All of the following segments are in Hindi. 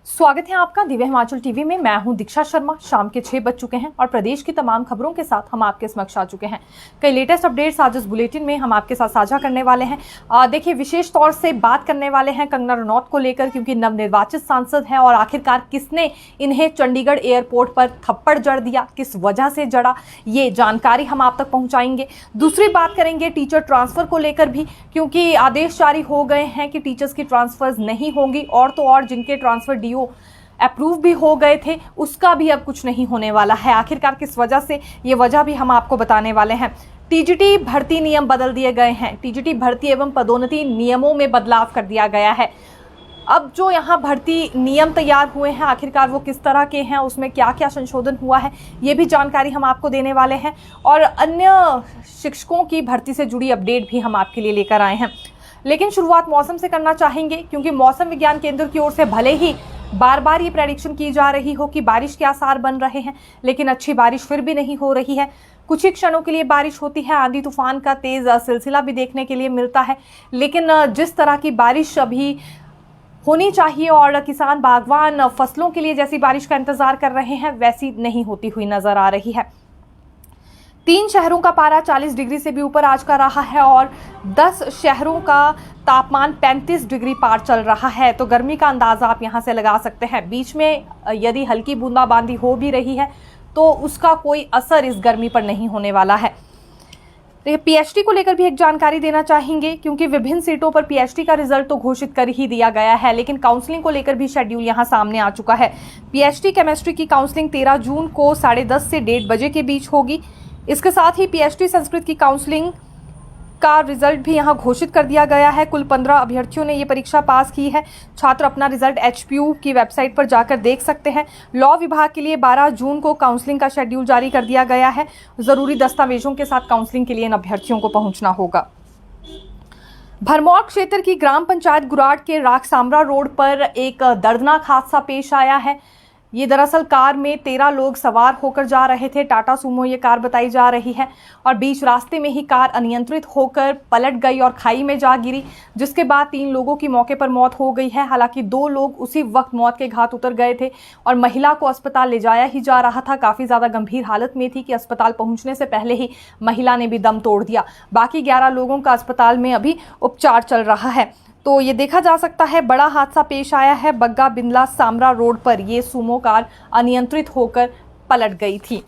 स्वागत है आपका दिव्य हिमाचल टीवी में। मैं हूं दीक्षा शर्मा। शाम के 6 बज चुके हैं और प्रदेश की तमाम खबरों के साथ हम आपके समक्ष आ चुके हैं। कई लेटेस्ट अपडेट्स आज इस बुलेटिन में हम आपके साथ साझा करने वाले हैं। देखिए, विशेष तौर से बात करने वाले हैं कंगना रनौत को लेकर, क्योंकि नवनिर्वाचित सांसद हैं और आखिरकार किसने इन्हें चंडीगढ़ एयरपोर्ट पर थप्पड़ जड़ दिया, किस वजह से जड़ा, ये जानकारी हम आप तक पहुंचाएंगे। दूसरी बात करेंगे टीचर ट्रांसफर को लेकर भी, क्योंकि आदेश जारी हो गए हैं कि टीचर्स की ट्रांसफर्स नहीं होंगी, और तो और जिनके ट्रांसफर डीओ अप्रूव भी हो गए थे उसका भी अब कुछ नहीं होने वाला है। आखिरकार किस वजह से, ये वजह भी हम आपको बताने वाले हैं। टीजीटी भर्ती नियम बदल दिए गए हैं। टीजीटी भर्ती एवं पदोन्नति नियमों में बदलाव कर दिया गया है। अब जो यहाँ भर्ती नियम तैयार हुए हैं, आखिरकार वो किस तरह के हैं, उसमें क्या क्या संशोधन हुआ है, ये भी जानकारी हम आपको देने वाले हैं। और अन्य शिक्षकों की भर्ती से जुड़ी अपडेट भी हम आपके लिए लेकर आए हैं। लेकिन शुरुआत मौसम से करना चाहेंगे, क्योंकि मौसम विज्ञान केंद्र की ओर से भले ही बार बार ये प्रेडिक्शन की जा रही हो कि बारिश के आसार बन रहे हैं, लेकिन अच्छी बारिश फिर भी नहीं हो रही है। कुछ ही क्षणों के लिए बारिश होती है, आंधी तूफान का तेज सिलसिला भी देखने के लिए मिलता है, लेकिन जिस तरह की बारिश अभी होनी चाहिए और किसान बागवान फसलों के लिए जैसी बारिश का इंतजार कर रहे हैं, वैसी नहीं होती हुई नजर आ रही है। 3 शहरों का पारा 40 डिग्री से भी ऊपर आज का रहा है और 10 शहरों का तापमान 35 डिग्री पार चल रहा है। तो गर्मी का अंदाजा आप यहां से लगा सकते हैं। बीच में यदि हल्की बूंदाबांदी हो भी रही है तो उसका कोई असर इस गर्मी पर नहीं होने वाला है। पीएचडी को लेकर भी एक जानकारी देना चाहेंगे, क्योंकि विभिन्न सीटों पर पीएचडी का रिजल्ट तो घोषित कर ही दिया गया है, लेकिन काउंसलिंग को लेकर भी शेड्यूल यहां सामने आ चुका है। पीएचडी केमिस्ट्री की काउंसलिंग 13 जून को 10:30 से 1:30 बजे के बीच होगी। इसके साथ ही पीएचडी संस्कृत की काउंसलिंग का रिजल्ट भी यहां घोषित कर दिया गया है। कुल 15 अभ्यर्थियों ने ये परीक्षा पास की है। छात्र अपना रिजल्ट एचपीयू की वेबसाइट पर जाकर देख सकते हैं। लॉ विभाग के लिए 12 जून को काउंसलिंग का शेड्यूल जारी कर दिया गया है। जरूरी दस्तावेजों के साथ काउंसलिंग के लिए इन अभ्यर्थियों को पहुंचना होगा। भरमौर क्षेत्र की ग्राम पंचायत गुराट के राखसामरा रोड पर एक दर्दनाक हादसा पेश आया है। ये दरअसल कार में 13 लोग सवार होकर जा रहे थे। टाटा सूमो ये कार बताई जा रही है, और बीच रास्ते में ही कार अनियंत्रित होकर पलट गई और खाई में जा गिरी, जिसके बाद 3 लोगों की मौके पर मौत हो गई है। हालांकि 2 लोग उसी वक्त मौत के घाट उतर गए थे और महिला को अस्पताल ले जाया ही जा रहा था। काफ़ी ज़्यादा गंभीर हालत में थी कि अस्पताल पहुंचने से पहले ही महिला ने भी दम तोड़ दिया। बाकी 11 लोगों का अस्पताल में अभी उपचार चल रहा है। तो ये देखा जा सकता है, बड़ा हादसा पेश आया है बग्गा बिंदला सामरा रोड पर। ये सूमो कार अनियंत्रित होकर पलट गई थी।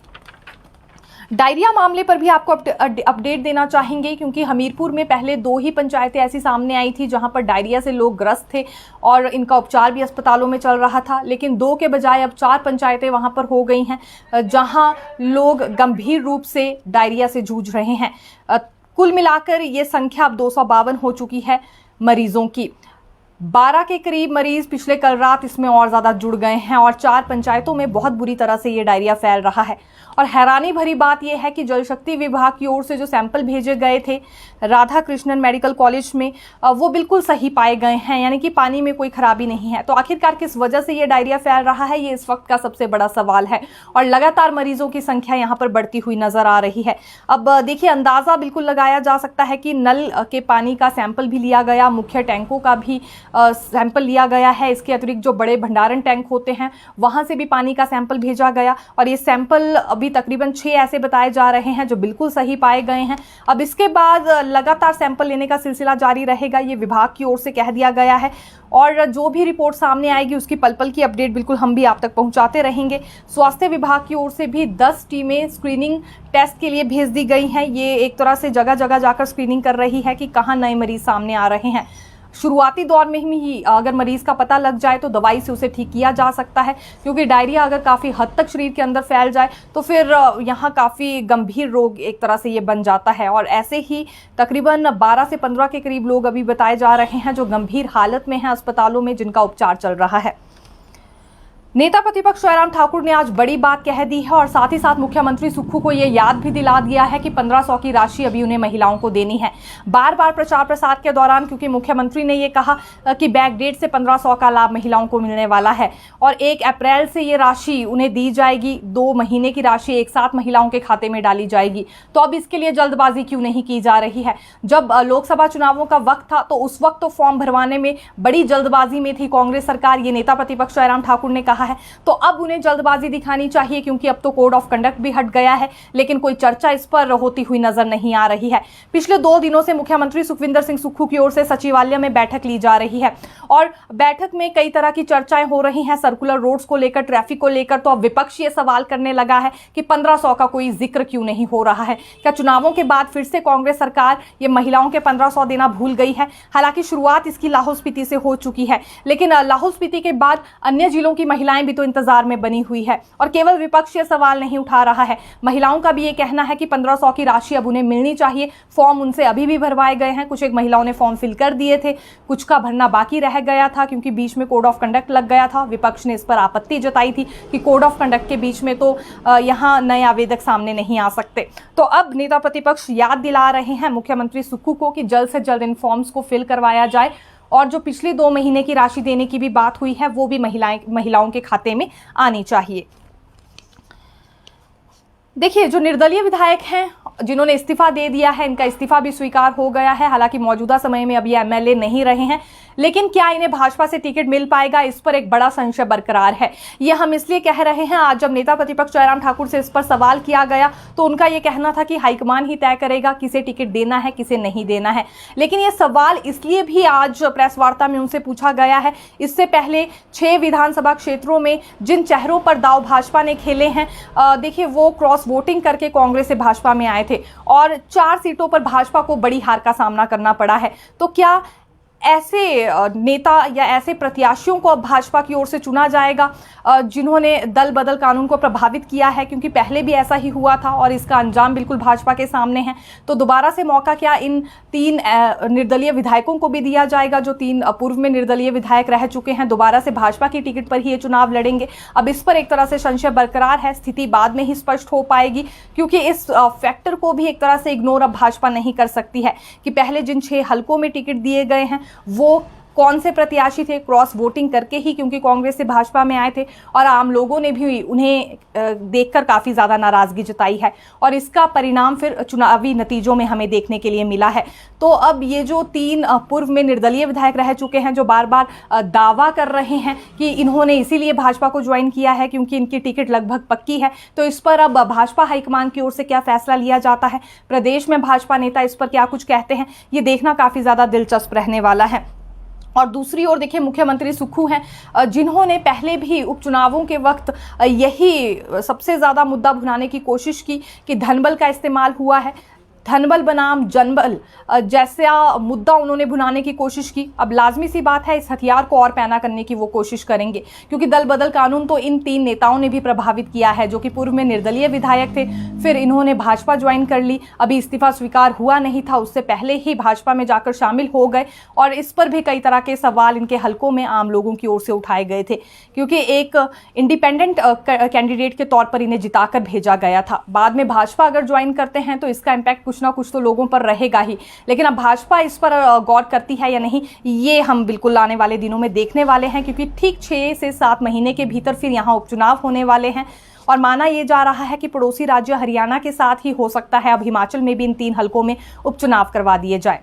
डायरिया मामले पर भी आपको अपडेट देना चाहेंगे, क्योंकि हमीरपुर में पहले 2 ही पंचायतें ऐसी सामने आई थी जहां पर डायरिया से लोग ग्रस्त थे और इनका उपचार भी अस्पतालों में चल रहा था। लेकिन 2 के बजाय अब 4 पंचायतें वहां पर हो गई हैं जहां लोग गंभीर रूप से डायरिया से जूझ रहे हैं। कुल मिलाकर ये संख्या अब 252 हो चुकी है मरीजों की। 12 के करीब मरीज पिछले कल रात इसमें और ज़्यादा जुड़ गए हैं और 4 पंचायतों में बहुत बुरी तरह से ये डायरिया फैल रहा है। और हैरानी भरी बात यह है कि जल शक्ति विभाग की ओर से जो सैंपल भेजे गए थे राधा कृष्णन मेडिकल कॉलेज में, वो बिल्कुल सही पाए गए हैं, यानी कि पानी में कोई खराबी नहीं है। तो आखिरकार किस वजह से ये डायरिया फैल रहा है, ये इस वक्त का सबसे बड़ा सवाल है। और लगातार मरीजों की संख्या यहाँ पर बढ़ती हुई नजर आ रही है। अब देखिए, अंदाज़ा बिल्कुल लगाया जा सकता है कि नल के पानी का सैंपल भी लिया गया, मुख्य टैंकों का भी सैंपल लिया गया है। इसके अतिरिक्त जो बड़े भंडारण टैंक होते हैं वहां से भी पानी का सैंपल भेजा गया, और ये सैंपल अभी तकरीबन 6 ऐसे बताए जा रहे हैं जो बिल्कुल सही पाए गए हैं। अब इसके बाद लगातार सैंपल लेने का सिलसिला जारी रहेगा, ये विभाग की ओर से कह दिया गया है। और जो भी रिपोर्ट सामने आएगी उसकी पल पल की अपडेट बिल्कुल हम भी आप तक पहुंचाते रहेंगे। स्वास्थ्य विभाग की ओर से भी 10 टीमें स्क्रीनिंग टेस्ट के लिए भेज दी गई हैं। ये एक तरह से जगह जगह जाकर स्क्रीनिंग कर रही है कि कहाँ नए मरीज सामने आ रहे हैं। शुरुआती दौर में ही अगर मरीज का पता लग जाए तो दवाई से उसे ठीक किया जा सकता है, क्योंकि डायरिया अगर काफ़ी हद तक शरीर के अंदर फैल जाए तो फिर यहाँ काफ़ी गंभीर रोग एक तरह से ये बन जाता है। और ऐसे ही तकरीबन 12 से 15 के करीब लोग अभी बताए जा रहे हैं जो गंभीर हालत में हैं अस्पतालों में, जिनका उपचार चल रहा है। नेता प्रतिपक्ष जयराम ठाकुर ने आज बड़ी बात कह दी है और साथ ही साथ मुख्यमंत्री सुक्खू को यह याद भी दिला दिया है कि 1500 की राशि अभी उन्हें महिलाओं को देनी है। बार बार प्रचार प्रसार के दौरान क्योंकि मुख्यमंत्री ने यह कहा कि बैक डेट से 1500 का लाभ महिलाओं को मिलने वाला है और 1 अप्रैल से ये राशि उन्हें दी जाएगी। 2 महीने की राशि एक साथ महिलाओं के खाते में डाली जाएगी। तो अब इसके लिए जल्दबाजी क्यों नहीं की जा रही है? जब लोकसभा चुनावों का वक्त था तो उस वक्त तो फॉर्म भरवाने में बड़ी जल्दबाजी में थी कांग्रेस सरकार, ये नेता प्रतिपक्ष जयराम ठाकुर ने कहा है। तो अब उन्हें जल्दबाजी दिखानी चाहिए क्योंकि अब तो कोड ऑफ कंडक्ट भी हट गया है, लेकिन कोई चर्चा इस पर होती हुई नजर नहीं आ रही है। पिछले 2 दिनों से मुख्यमंत्री सुखविंदर सिंह सुक्खू की ओर से सचिवालय में बैठक ली जा रही है और बैठक में कई तरह की चर्चाएं हो रही हैं, सर्कुलर रोड्स को लेकर, ट्रैफिक को लेकर। तो अब विपक्ष ये सवाल करने लगा है कि 1500 का कोई जिक्र क्यों नहीं हो रहा है? क्या चुनावों के बाद फिर से कांग्रेस सरकार ये महिलाओं के 1500 देना भूल गई है? हालांकि शुरुआत इसकी लाहौल स्पीति से हो चुकी है, लेकिन लाहौल स्पीति के बाद अन्य जिलों की महिलाएं भी तो इंतजार में बनी हुई है और केवल विपक्ष ये सवाल नहीं उठा रहा है। महिलाओं का भी ये कहना है कि 1500 की राशि अब उन्हें मिलनी चाहिए। फॉर्म उनसे अभी भी भरवाए गए हैं, कुछ एक महिलाओं ने फॉर्म फिल कर दिए थे, कुछ का भरना बाकी रह गया था क्योंकि बीच में कोड ऑफ कंडक्ट लग गया था। विपक्ष ने इस पर आपत्ति जताई थी कि कोड ऑफ कंडक्ट के बीच में तो यहाँ नए आवेदक सामने नहीं आ सकते। तो अब नेता प्रतिपक्ष याद दिला रहे हैं मुख्यमंत्री सुक्खू को कि जल्द से जल्द इन फॉर्म्स को फिल करवाया जाए और जो पिछले 2 महीने की राशि देने की भी बात हुई है वो भी महिलाओं के खाते में आनी चाहिए। देखिए, जो निर्दलीय विधायक हैं जिन्होंने इस्तीफा दे दिया है, इनका इस्तीफा भी स्वीकार हो गया है। हालांकि मौजूदा समय में अब ये एमएलए नहीं रहे हैं, लेकिन क्या इन्हें भाजपा से टिकट मिल पाएगा, इस पर एक बड़ा संशय बरकरार है। ये हम इसलिए कह रहे हैं, आज जब नेता प्रतिपक्ष जयराम ठाकुर से इस पर सवाल किया गया तो उनका ये कहना था कि हाईकमान ही तय करेगा किसे टिकट देना है, किसे नहीं देना है। लेकिन ये सवाल इसलिए भी आज प्रेस वार्ता में उनसे पूछा गया है, इससे पहले 6 विधानसभा क्षेत्रों में जिन चेहरों पर दाव भाजपा ने खेले हैं, देखिए वो क्रॉस वोटिंग करके कांग्रेस से भाजपा में आए थे और 4 सीटों पर भाजपा को बड़ी हार का सामना करना पड़ा है। तो क्या ऐसे नेता या ऐसे प्रत्याशियों को अब भाजपा की ओर से चुना जाएगा जिन्होंने दल बदल कानून को प्रभावित किया है? क्योंकि पहले भी ऐसा ही हुआ था और इसका अंजाम बिल्कुल भाजपा के सामने है। तो दोबारा से मौका क्या इन 3 निर्दलीय विधायकों को भी दिया जाएगा जो 3 पूर्व में निर्दलीय विधायक रह चुके हैं, दोबारा से भाजपा की टिकट पर ही ये चुनाव लड़ेंगे? अब इस पर एक तरह से संशय बरकरार है। स्थिति बाद में ही स्पष्ट हो पाएगी क्योंकि इस फैक्टर को भी एक तरह से इग्नोर अब भाजपा नहीं कर सकती है कि पहले जिन 6 हलकों में टिकट दिए गए हैं वो कौन से प्रत्याशी थे, क्रॉस वोटिंग करके ही, क्योंकि कांग्रेस से भाजपा में आए थे और आम लोगों ने भी उन्हें देखकर काफी ज्यादा नाराजगी जताई है और इसका परिणाम फिर चुनावी नतीजों में हमें देखने के लिए मिला है। तो अब ये जो 3 पूर्व में निर्दलीय विधायक रह चुके हैं जो बार बार दावा कर रहे हैं कि इन्होंने इसीलिए भाजपा को ज्वाइन किया है क्योंकि इनकी टिकट लगभग पक्की है, तो इस पर अब भाजपा हाईकमान की ओर से क्या फैसला लिया जाता है, प्रदेश में भाजपा नेता इस पर क्या कुछ कहते हैं, ये देखना काफी ज्यादा दिलचस्प रहने वाला है। और दूसरी ओर देखिए, मुख्यमंत्री सुक्खू हैं जिन्होंने पहले भी उपचुनावों के वक्त यही सबसे ज़्यादा मुद्दा भुनाने की कोशिश की कि धनबल का इस्तेमाल हुआ है, धनबल बनाम जनबल जैसा मुद्दा उन्होंने भुनाने की कोशिश की। अब लाजमी सी बात है इस हथियार को और पैना करने की वो कोशिश करेंगे क्योंकि दल बदल कानून तो इन 3 नेताओं ने भी प्रभावित किया है जो कि पूर्व में निर्दलीय विधायक थे, फिर इन्होंने भाजपा ज्वाइन कर ली, अभी इस्तीफा स्वीकार हुआ नहीं था, उससे पहले ही भाजपा में जाकर शामिल हो गए और इस पर भी कई तरह के सवाल इनके हलकों में आम लोगों की ओर से उठाए गए थे क्योंकि एक इंडिपेंडेंट कैंडिडेट के तौर पर इन्हें जिताकर भेजा गया था। बाद में भाजपा अगर ज्वाइन करते हैं तो इसका इम्पैक्ट कुछ ना कुछ तो लोगों पर रहेगा ही, लेकिन अब भाजपा इस पर गौर करती है या नहीं ये हम बिल्कुल आने वाले दिनों में देखने वाले हैं क्योंकि ठीक 6 से 7 महीने के भीतर फिर यहाँ उपचुनाव होने वाले हैं और माना यह जा रहा है कि पड़ोसी राज्य हरियाणा के साथ ही हो सकता है अब हिमाचल में भी इन 3 हलकों में उपचुनाव करवा दिए जाए।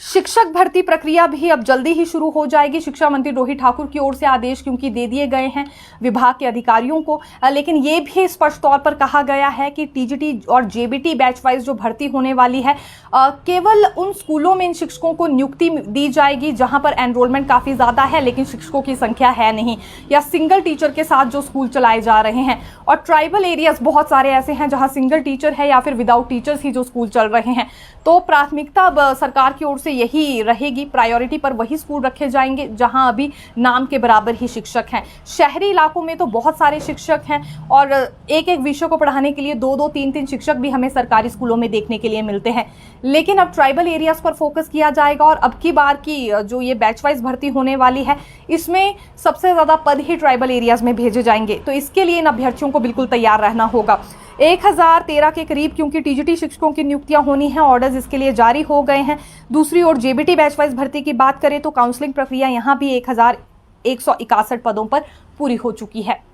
शिक्षक भर्ती प्रक्रिया भी अब जल्दी ही शुरू हो जाएगी। शिक्षा मंत्री रोहित ठाकुर की ओर से आदेश क्योंकि दे दिए गए हैं विभाग के अधिकारियों को, लेकिन ये भी स्पष्ट तौर पर कहा गया है कि टीजीटी और जेबीटी बैच वाइज जो भर्ती होने वाली है केवल उन स्कूलों में इन शिक्षकों को नियुक्ति दी जाएगी जहां पर एनरोलमेंट काफ़ी ज़्यादा है लेकिन शिक्षकों की संख्या है नहीं, या सिंगल टीचर के साथ जो स्कूल चलाए जा रहे हैं। और ट्राइबल एरियाज बहुत सारे ऐसे हैं जहाँ सिंगल टीचर है या फिर विदाउट टीचर्स ही जो स्कूल चल रहे हैं। तो प्राथमिकता अब सरकार की ओर से यही रहेगी, प्रायोरिटी पर वही स्कूल रखे जाएंगे जहां अभी नाम के बराबर ही शिक्षक हैं। शहरी इलाकों में तो बहुत सारे शिक्षक हैं और एक एक विषय को पढ़ाने के लिए 2-2, 3-3 शिक्षक भी हमें सरकारी स्कूलों में देखने के लिए मिलते हैं। लेकिन अब ट्राइबल एरियाज पर फोकस किया जाएगा और अब की बार की जो ये बैच वाइज भर्ती होने वाली है, इसमें सबसे ज़्यादा पद ही ट्राइबल एरियाज में भेजे जाएंगे। तो इसके लिए इन अभ्यर्थियों को बिल्कुल तैयार रहना होगा। 1013 के करीब क्योंकि टीजीटी शिक्षकों की नियुक्तियां होनी है, ऑर्डर्स इसके लिए जारी हो गए हैं। दूसरी ओर जेबीटी बैच वाइज भर्ती की बात करें तो काउंसलिंग प्रक्रिया यहां भी 1161 पदों पर पूरी हो चुकी है।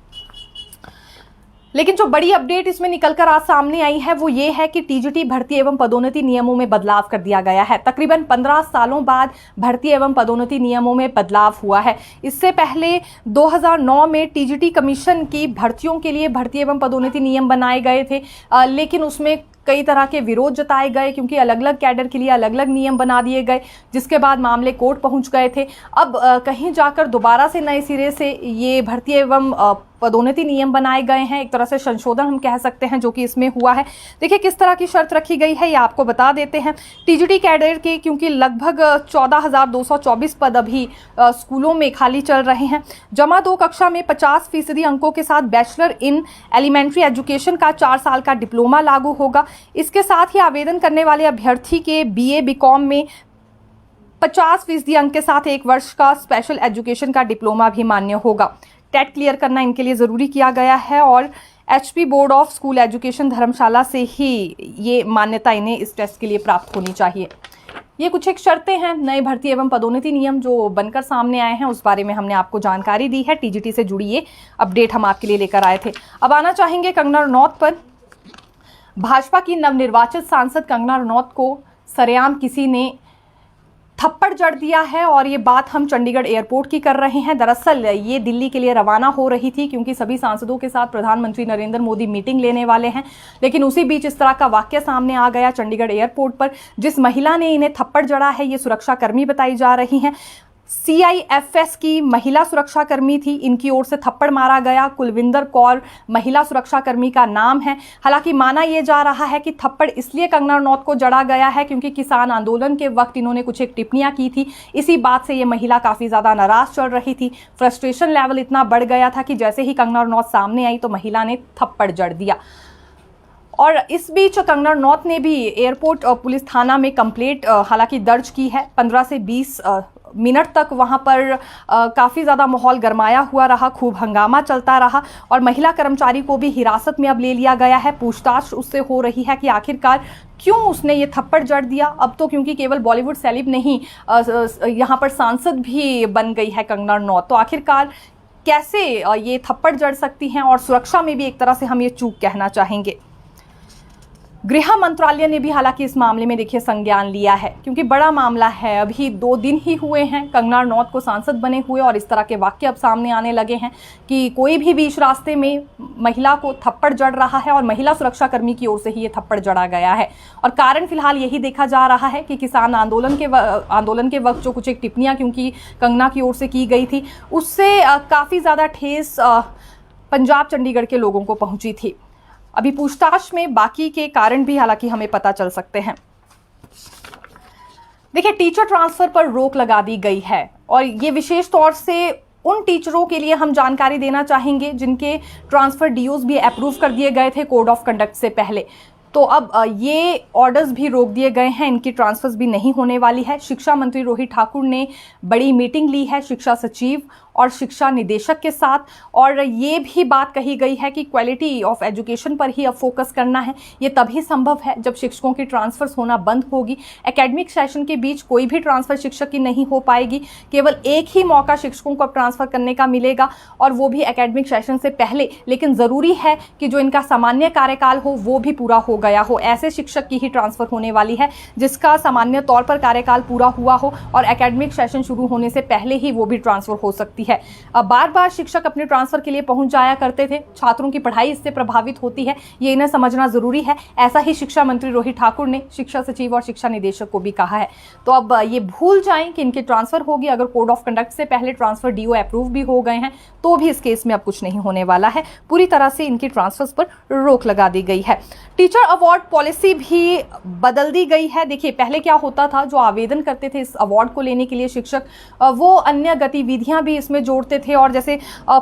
लेकिन जो बड़ी अपडेट इसमें निकलकर आज सामने आई है वो ये है कि टीजीटी भर्ती एवं पदोन्नति नियमों में बदलाव कर दिया गया है। तकरीबन 15 सालों बाद भर्ती एवं पदोन्नति नियमों में बदलाव हुआ है। इससे पहले 2009 में टीजीटी कमीशन की भर्तियों के लिए भर्ती एवं पदोन्नति नियम बनाए गए थे, लेकिन उसमें कई तरह के विरोध जताए गए क्योंकि अलग अलग कैडर के लिए अलग अलग नियम बना दिए गए, जिसके बाद मामले कोर्ट पहुंच गए थे। अब कहीं जाकर दोबारा से नए सिरे से ये भर्ती एवं पदोन्नति नियम बनाए गए हैं। एक तरह से संशोधन हम कह सकते हैं जो कि इसमें हुआ है। देखिए किस तरह की शर्त रखी गई है ये आपको बता देते हैं। टीजीटी कैडर के क्योंकि लगभग 14,224 पद अभी स्कूलों में खाली चल रहे हैं। जमा 2 कक्षा में 50% अंकों के साथ बैचलर इन एलिमेंट्री एजुकेशन का 4 साल का डिप्लोमा लागू होगा। इसके साथ ही आवेदन करने वाले अभ्यर्थी के बीए बीकॉम में 50% अंक के साथ 1 वर्ष का स्पेशल एजुकेशन का डिप्लोमा भी मान्य होगा। टेट क्लियर करना इनके लिए ज़रूरी किया गया है और HP board of school education Dharamshala से ही ये मान्यता इन्हें इस टेस्ट के लिए प्राप्त होनी चाहिए। ये कुछ एक शर्तें हैं नए भर्ती एवं पदोन्नति नियम जो बनकर सामने आए हैं, उस बारे में हमने आपको जानकारी दी है। टीजीटी से जुड़ी ये अपडेट हम आपके लिए लेकर आए थे। अब आना चाहेंगे कंगना रनौत पर। भाजपा की नवनिर्वाचित सांसद कंगना रनौत को सरेआम किसी ने थप्पड़ जड़ दिया है और ये बात हम चंडीगढ़ एयरपोर्ट की कर रहे हैं। दरअसल ये दिल्ली के लिए रवाना हो रही थी क्योंकि सभी सांसदों के साथ प्रधानमंत्री नरेंद्र मोदी मीटिंग लेने वाले हैं। लेकिन उसी बीच इस तरह का वाक्य सामने आ गया चंडीगढ़ एयरपोर्ट पर। जिस महिला ने इन्हें थप्पड़ जड़ा है ये सुरक्षाकर्मी बताई जा रही हैं। CIFS की महिला सुरक्षाकर्मी थी, इनकी ओर से थप्पड़ मारा गया। कुलविंदर कौर महिला सुरक्षाकर्मी का नाम है। हालांकि माना यह जा रहा है कि थप्पड़ इसलिए कंगना रनौत को जड़ा गया है क्योंकि किसान आंदोलन के वक्त इन्होंने कुछ एक टिप्पणियां की थी। इसी बात से ये महिला काफ़ी ज़्यादा नाराज चल रही थी। फ्रस्ट्रेशन लेवल इतना बढ़ गया था कि जैसे ही कंगना रनौत सामने आई तो महिला ने थप्पड़ जड़ दिया। और इस बीच कंगना रनौत ने भी एयरपोर्ट पुलिस थाना में कंप्लेंट हालांकि दर्ज की है। 15 से 20 मिनट तक वहां पर काफ़ी ज़्यादा माहौल गरमाया हुआ रहा, खूब हंगामा चलता रहा और महिला कर्मचारी को भी हिरासत में अब ले लिया गया है। पूछताछ उससे हो रही है कि आखिरकार क्यों उसने ये थप्पड़ जड़ दिया। अब तो क्योंकि केवल बॉलीवुड सेलिब नहीं, यहाँ पर सांसद भी बन गई है कंगना रनौत, तो आखिरकार कैसे ये थप्पड़ जड़ सकती हैं। और सुरक्षा में भी एक तरह से हम ये चूक कहना चाहेंगे। गृह मंत्रालय ने भी हालांकि इस मामले में देखिए संज्ञान लिया है क्योंकि बड़ा मामला है। अभी 2 दिन ही हुए हैं कंगना रनौत को सांसद बने हुए और इस तरह के वाक्य अब सामने आने लगे हैं कि कोई भी बीच रास्ते में महिला को थप्पड़ जड़ रहा है और महिला सुरक्षाकर्मी की ओर से ही ये थप्पड़ जड़ा गया है। और कारण फिलहाल यही देखा जा रहा है कि किसान आंदोलन के वक्त जो कुछ एक टिप्पणियां क्योंकि कंगना की ओर से की गई थी उससे काफ़ी ज़्यादा ठेस पंजाब चंडीगढ़ के लोगों को पहुंची थी। अभी पूछताछ में बाकी के कारण भी हालांकि हमें पता चल सकते हैं। देखिए टीचर ट्रांसफर पर रोक लगा दी गई है और ये विशेष तौर से उन टीचरों के लिए हम जानकारी देना चाहेंगे जिनके ट्रांसफर डीओज भी अप्रूव कर दिए गए थे कोड ऑफ कंडक्ट से पहले। तो अब ये ऑर्डर्स भी रोक दिए गए हैं, इनकी ट्रांसफर्स भी नहीं होने वाली है। शिक्षा मंत्री रोहित ठाकुर ने बड़ी मीटिंग ली है शिक्षा सचिव और शिक्षा निदेशक के साथ और ये भी बात कही गई है कि क्वालिटी ऑफ एजुकेशन पर ही अब फोकस करना है। ये तभी संभव है जब शिक्षकों की ट्रांसफर्स होना बंद होगी। एकेडमिक सेशन के बीच कोई भी ट्रांसफ़र शिक्षक की नहीं हो पाएगी। केवल एक ही मौका शिक्षकों को अब ट्रांसफ़र करने का मिलेगा और वो भी एकेडमिक सेशन से पहले। लेकिन ज़रूरी है कि जो इनका सामान्य कार्यकाल हो वो भी पूरा हो गया हो। ऐसे शिक्षक की ही ट्रांसफ़र होने वाली है जिसका सामान्य तौर पर कार्यकाल पूरा हुआ हो और एकेडमिक सेशन शुरू होने से पहले ही वो भी ट्रांसफ़र हो सकती होती है। अब बार बार शिक्षक अपने ट्रांसफर के लिए पहुंच जाया करते थे, छात्रों की पढ़ाई इससे प्रभावित होती है, ये इन्हें समझना जरूरी है। ऐसा ही शिक्षा मंत्री रोहित ठाकुर ने शिक्षा सचिव और शिक्षा निदेशक को भी कहा है। तो अब ये भूल जाएं कि इनके ट्रांसफर होगी। अगर कोड ऑफ कंडक्ट से पहले ट्रांसफर डीओ अप्रूव भी हो गए हैं तो भी इस केस में अब कुछ नहीं होने वाला है। पूरी तरह से इनकी ट्रांसफर्स पर रोक लगा दी गई है। टीचर अवार्ड पॉलिसी भी बदल दी गई है। देखिए, पहले क्या होता था, जो आवेदन करते थे इस अवार्ड को लेने के लिए शिक्षक, वो अन्य गतिविधियां भी इसमें जोड़ते थे और जैसे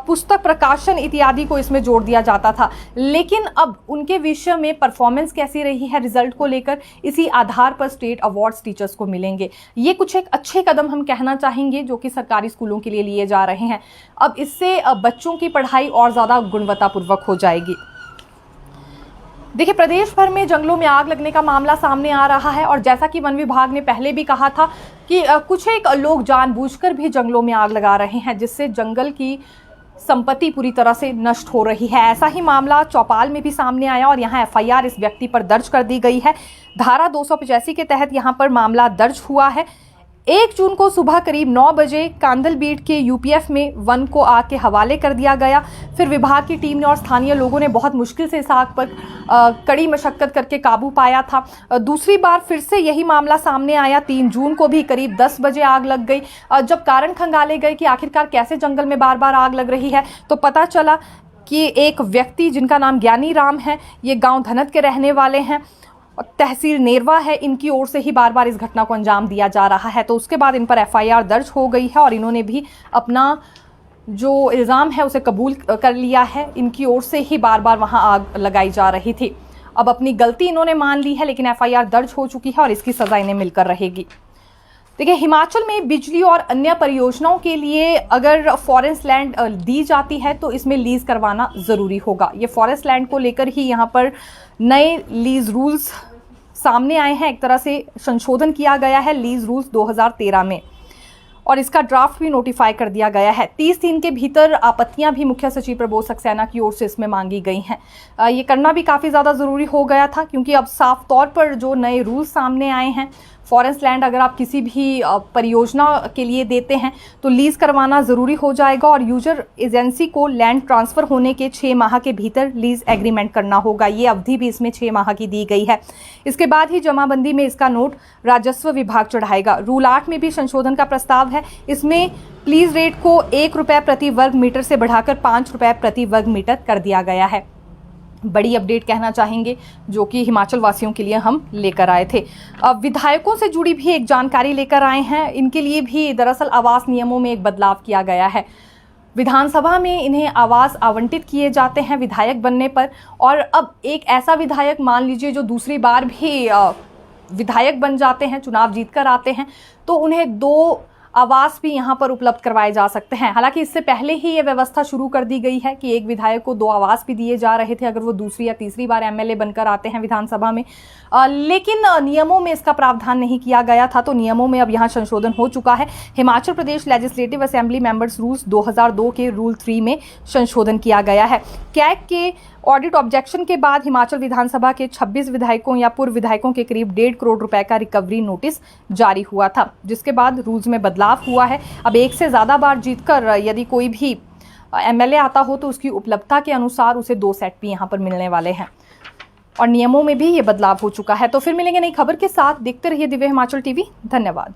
पुस्तक प्रकाशन इत्यादि को इसमें जोड़ दिया जाता था। लेकिन अब उनके विषय में परफॉर्मेंस कैसी रही है रिजल्ट को लेकर, इसी आधार पर स्टेट अवार्ड्स टीचर्स को मिलेंगे। ये कुछ एक अच्छे कदम हम कहना चाहेंगे जो कि सरकारी स्कूलों के लिए लिए जा रहे हैं। अब इससे बच्चों की पढ़ाई और ज़्यादा गुणवत्तापूर्वक हो जाएगी। देखिए, प्रदेश भर में जंगलों में आग लगने का मामला सामने आ रहा है और जैसा कि वन विभाग ने पहले भी कहा था कि कुछ एक लोग जानबूझकर भी जंगलों में आग लगा रहे हैं, जिससे जंगल की संपत्ति पूरी तरह से नष्ट हो रही है। ऐसा ही मामला चौपाल में भी सामने आया और यहाँ एफआईआर इस व्यक्ति पर दर्ज कर दी गई है। धारा 285 के तहत यहाँ पर मामला दर्ज हुआ है। 1 जून को सुबह करीब 9 बजे कांदलबीट के यूपीएफ में वन को आग के हवाले कर दिया गया। फिर विभाग की टीम ने और स्थानीय लोगों ने बहुत मुश्किल से इस आग पर कड़ी मशक्कत करके काबू पाया था। दूसरी बार फिर से यही मामला सामने आया। 3 जून को भी करीब 10 बजे आग लग गई। जब कारण खंगाले गए कि आखिरकार कैसे जंगल में बार बार आग लग रही है, तो पता चला कि एक व्यक्ति जिनका नाम ज्ञानी राम है, ये गाँव धनत के रहने वाले हैं, तहसील नेरवा है, इनकी ओर से ही बार बार इस घटना को अंजाम दिया जा रहा है। तो उसके बाद इन पर एफआईआर दर्ज हो गई है और इन्होंने भी अपना जो इल्ज़ाम है उसे कबूल कर लिया है। इनकी ओर से ही बार बार वहां आग लगाई जा रही थी। अब अपनी गलती इन्होंने मान ली है, लेकिन एफआईआर दर्ज हो चुकी है और इसकी सज़ा इन्हें मिलकर रहेगी। देखिए, हिमाचल में बिजली और अन्य परियोजनाओं के लिए अगर फॉरेस्ट लैंड दी जाती है तो इसमें लीज करवाना ज़रूरी होगा। ये फॉरेस्ट लैंड को लेकर ही यहाँ पर नए लीज रूल्स सामने आए हैं। एक तरह से संशोधन किया गया है लीज रूल्स 2013 में और इसका ड्राफ्ट भी नोटिफाई कर दिया गया है। 30 दिन के भीतर आपत्तियां भी मुख्य सचिव प्रबोध सक्सेना की ओर से इसमें मांगी गई हैं। ये करना भी काफ़ी ज़्यादा ज़रूरी हो गया था, क्योंकि अब साफ तौर पर जो नए रूल्स सामने आए हैं, फॉरेस्ट लैंड अगर आप किसी भी परियोजना के लिए देते हैं तो लीज करवाना ज़रूरी हो जाएगा और यूजर एजेंसी को लैंड ट्रांसफ़र होने के 6 माह के भीतर लीज एग्रीमेंट करना होगा। ये अवधि भी इसमें 6 माह की दी गई है। इसके बाद ही जमाबंदी में इसका नोट राजस्व विभाग चढ़ाएगा। रूल 8 में भी संशोधन का प्रस्ताव है। इसमें प्लीज रेट को 1 रुपये प्रति वर्ग मीटर से बढ़ाकर 5 रुपये प्रति वर्ग मीटर कर दिया गया है। बड़ी अपडेट कहना चाहेंगे जो कि हिमाचल वासियों के लिए हम लेकर आए थे। अब विधायकों से जुड़ी भी एक जानकारी लेकर आए हैं। इनके लिए भी दरअसल आवास नियमों में एक बदलाव किया गया है। विधानसभा में इन्हें आवास आवंटित किए जाते हैं विधायक बनने पर, और अब एक ऐसा विधायक मान लीजिए जो दूसरी बार भी विधायक बन जाते हैं, चुनाव जीतकर आते हैं, तो उन्हें 2 आवास भी यहाँ पर उपलब्ध करवाए जा सकते हैं। हालांकि इससे पहले ही ये व्यवस्था शुरू कर दी गई है कि एक विधायक को 2 आवास भी दिए जा रहे थे अगर वो दूसरी या तीसरी बार एमएलए बनकर आते हैं विधानसभा में। लेकिन नियमों में इसका प्रावधान नहीं किया गया था, तो नियमों में अब यहाँ संशोधन हो चुका है। Himachal Pradesh legislative assembly members rules 2002 के रूल 3 में संशोधन किया गया है। कैग के ऑडिट ऑब्जेक्शन के बाद हिमाचल विधानसभा के 26 विधायकों या पूर्व विधायकों के करीब 1.5 करोड़ रुपए का रिकवरी नोटिस जारी हुआ था, जिसके बाद रूल्स में बदलाव हुआ है। अब 1 से ज़्यादा बार जीतकर यदि कोई भी एमएलए आता हो तो उसकी उपलब्धता के अनुसार उसे 2 सेट भी यहाँ पर मिलने वाले हैं और नियमों में भी ये बदलाव हो चुका है। तो फिर मिलेंगे नई खबर के साथ। देखते रहिए दिव्य हिमाचल टीवी। धन्यवाद।